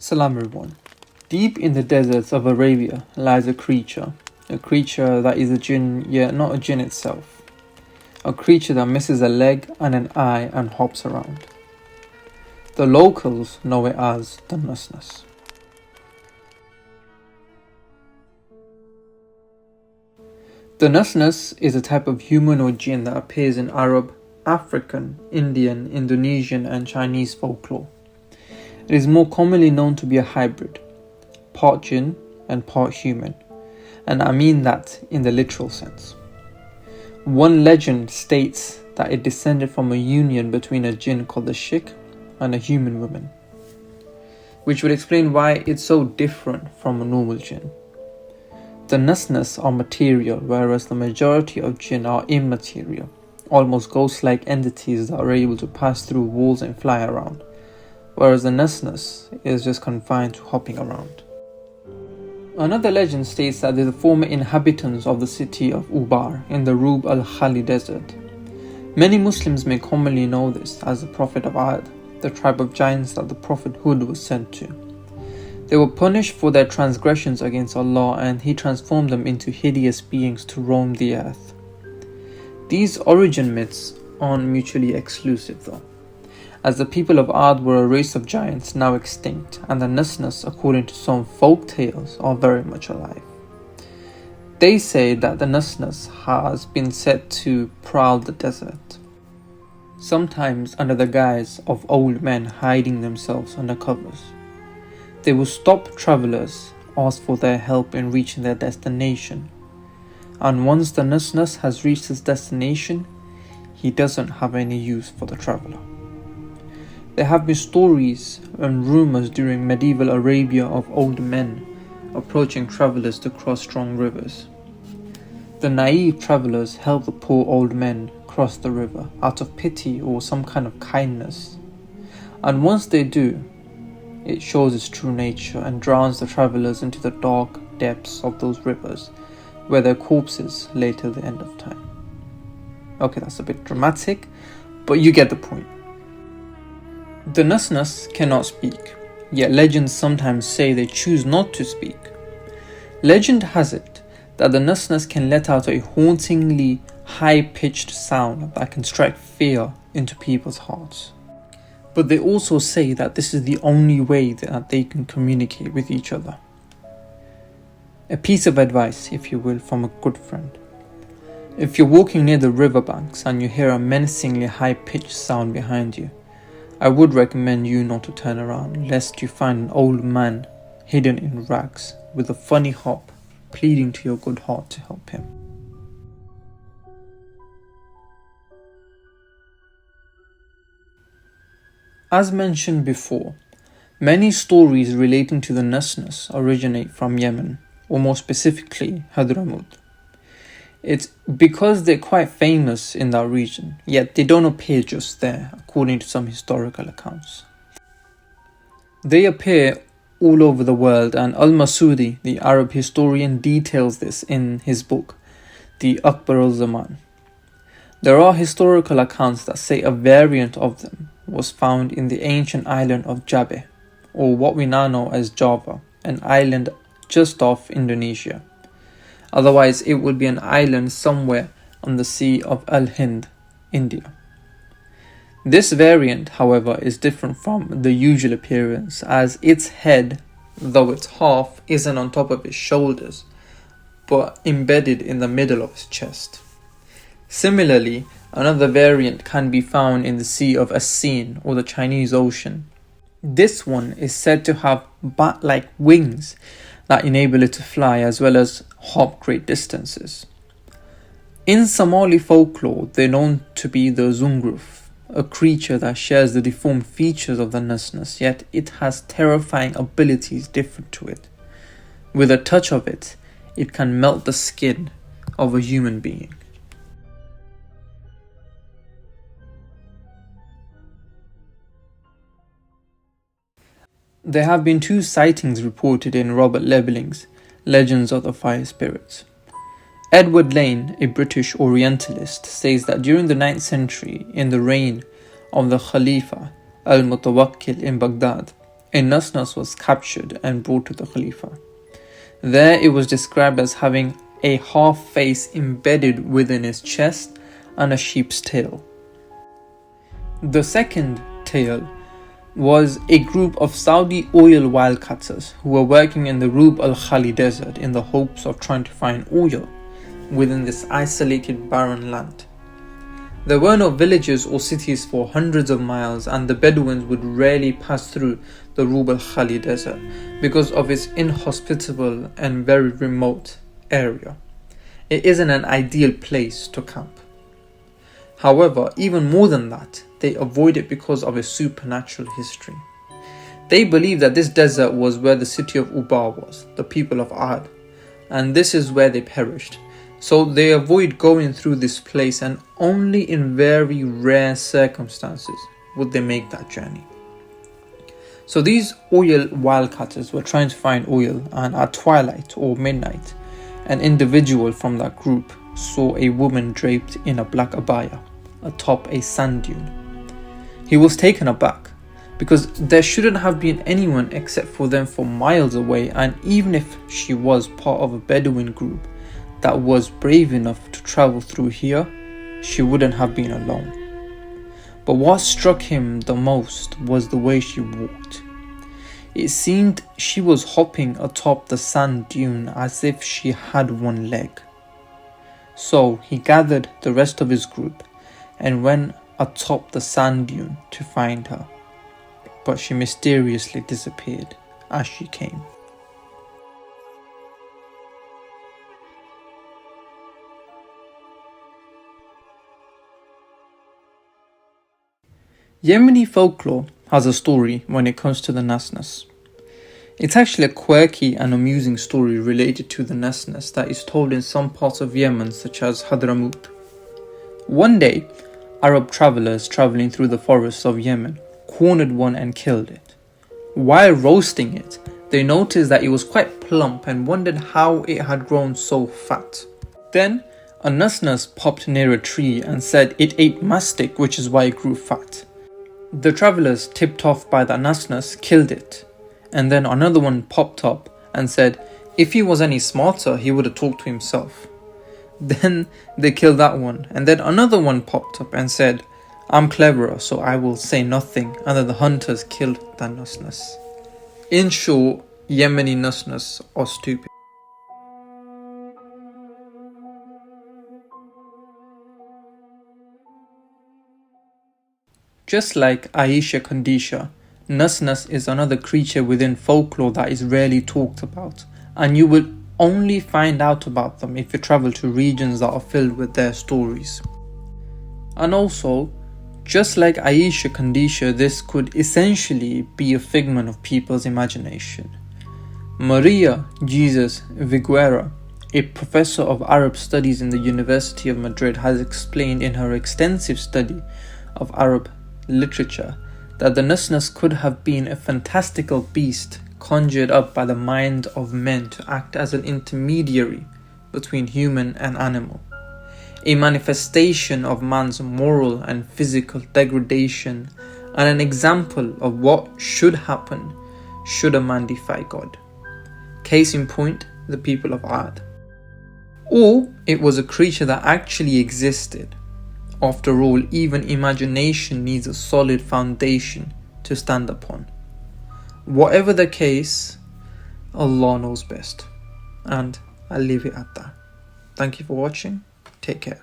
Salam everyone. Deep in the deserts of Arabia lies a creature that is a jinn, yet not a jinn itself. A creature that misses a leg and an eye and hops around. The locals know it as the Nasnas. The Nasnas is a type of humanoid jinn that appears in Arab, African, Indian, Indonesian and Chinese folklore. It is more commonly known to be a hybrid, part jinn and part human, and I mean that in the literal sense. One legend states that it descended from a union between a jinn called the Sheikh and a human woman, which would explain why it's so different from a normal jinn. The Nasnas are material, whereas the majority of jinn are immaterial, almost ghost-like entities that are able to pass through walls and fly around, whereas the Nasnas is just confined to hopping around. Another legend states that they're the former inhabitants of the city of Akbar in the Rub al-Khali desert. Many Muslims may commonly know this as the Prophet of Ad, the tribe of giants that the Prophet Hud was sent to. They were punished for their transgressions against Allah, and He transformed them into hideous beings to roam the earth. These origin myths aren't mutually exclusive though, as the people of Ad were a race of giants now extinct, and the Nasnas, according to some folk tales, are very much alive. They say that the Nasnas has been said to prowl the desert, sometimes under the guise of old men hiding themselves under covers. They will stop travelers, ask for their help in reaching their destination, and once the Nasnas has reached his destination, he doesn't have any use for the traveler. There have been stories and rumors during medieval Arabia of old men approaching travelers to cross strong rivers. The naive travelers help the poor old men cross the river out of pity or some kind of kindness, and once they do, it shows its true nature and drowns the travelers into the dark depths of those rivers, where their corpses lay till the end of time. Okay, that's a bit dramatic, but you get the point. The Nasnas cannot speak, yet legends sometimes say they choose not to speak. Legend has it that the Nasnas can let out a hauntingly high-pitched sound that can strike fear into people's hearts. But they also say that this is the only way that they can communicate with each other. A piece of advice, if you will, from a good friend. If you're walking near the riverbanks and you hear a menacingly high-pitched sound behind you, I would recommend you not to turn around, lest you find an old man hidden in rags with a funny hop, pleading to your good heart to help him. As mentioned before, many stories relating to the Nasnas originate from Yemen, or more specifically Hadramaut. It's because they're quite famous in that region, yet they don't appear just there, according to some historical accounts. They appear all over the world, and Masudi, the Arab historian, details this in his book, the Akbar Zaman. There are historical accounts that say a variant of them was found in the ancient island of Jabeh, or what we now know as Java, an island just off Indonesia. Otherwise, it would be an island somewhere on the Sea of Al-Hind, India. This variant, however, is different from the usual appearance, as its head, though its half, isn't on top of its shoulders, but embedded in the middle of its chest. Similarly, another variant can be found in the Sea of Asin, or the Chinese Ocean. This one is said to have bat-like wings that enable it to fly as well as hop great distances. In Somali folklore, they're known to be the Zungruf, a creature that shares the deformed features of the Nasnas, yet it has terrifying abilities different to it. With a touch of it, it can melt the skin of a human being. There have been 2 sightings reported in Robert Lebling's Legends of the Fire Spirits. Edward Lane, a British Orientalist, says that during the 9th century, in the reign of the Khalifa al-Mutawakkil in Baghdad, a Nasnas was captured and brought to the Khalifa. There it was described as having a half face embedded within its chest and a sheep's tail. The second tale was a group of Saudi oil wildcatters who were working in the Rub al-Khali desert in the hopes of trying to find oil within this isolated barren land. There were no villages or cities for hundreds of miles, and the Bedouins would rarely pass through the Rub al-Khali desert because of its inhospitable and very remote area. It isn't an ideal place to camp. However, even more than that, they avoid it because of a supernatural history. They believe that this desert was where the city of Ubar was, the people of Ad, and this is where they perished. So they avoid going through this place, and only in very rare circumstances would they make that journey. So these oil wildcatters were trying to find oil, and at twilight or midnight, an individual from that group saw a woman draped in a black abaya atop a sand dune. He was taken aback because there shouldn't have been anyone except for them for miles away, and even if she was part of a Bedouin group that was brave enough to travel through here, she wouldn't have been alone. But what struck him the most was the way she walked. It seemed she was hopping atop the sand dune as if she had one leg. So he gathered the rest of his group and went atop the sand dune to find her, but she mysteriously disappeared as she came. Yemeni folklore has a story when it comes to the Nasnas. It's actually a quirky and amusing story related to the Nasnas that is told in some parts of Yemen, such as Hadramaut. One day, Arab travelers traveling through the forests of Yemen cornered one and killed it. While roasting it, they noticed that it was quite plump and wondered how it had grown so fat. Then, a Nasnas popped near a tree and said it ate mastic, which is why it grew fat. The travelers, tipped off by the Nasnas, killed it, and then another one popped up and said if he was any smarter he would have talked to himself. Then they killed that one, and then another one popped up and said I'm cleverer, so I will say nothing, and then the hunters killed the Nasnas. In short, Yemeni Nasnas are stupid. Just like Aisha Kandisha, Nasnas is another creature within folklore that is rarely talked about, and you will only find out about them if you travel to regions that are filled with their stories. And also, just like Aisha Kandisha, this could essentially be a figment of people's imagination. Maria Jesus Viguera, a professor of Arab studies in the University of Madrid, has explained in her extensive study of Arab literature that the Nasnas could have been a fantastical beast conjured up by the mind of men to act as an intermediary between human and animal, a manifestation of man's moral and physical degradation, and an example of what should happen should a man defy God. Case in point, the people of Ad. Or it was a creature that actually existed. After all, even imagination needs a solid foundation to stand upon. Whatever the case, Allah knows best. And I'll leave it at that. Thank you for watching. Take care.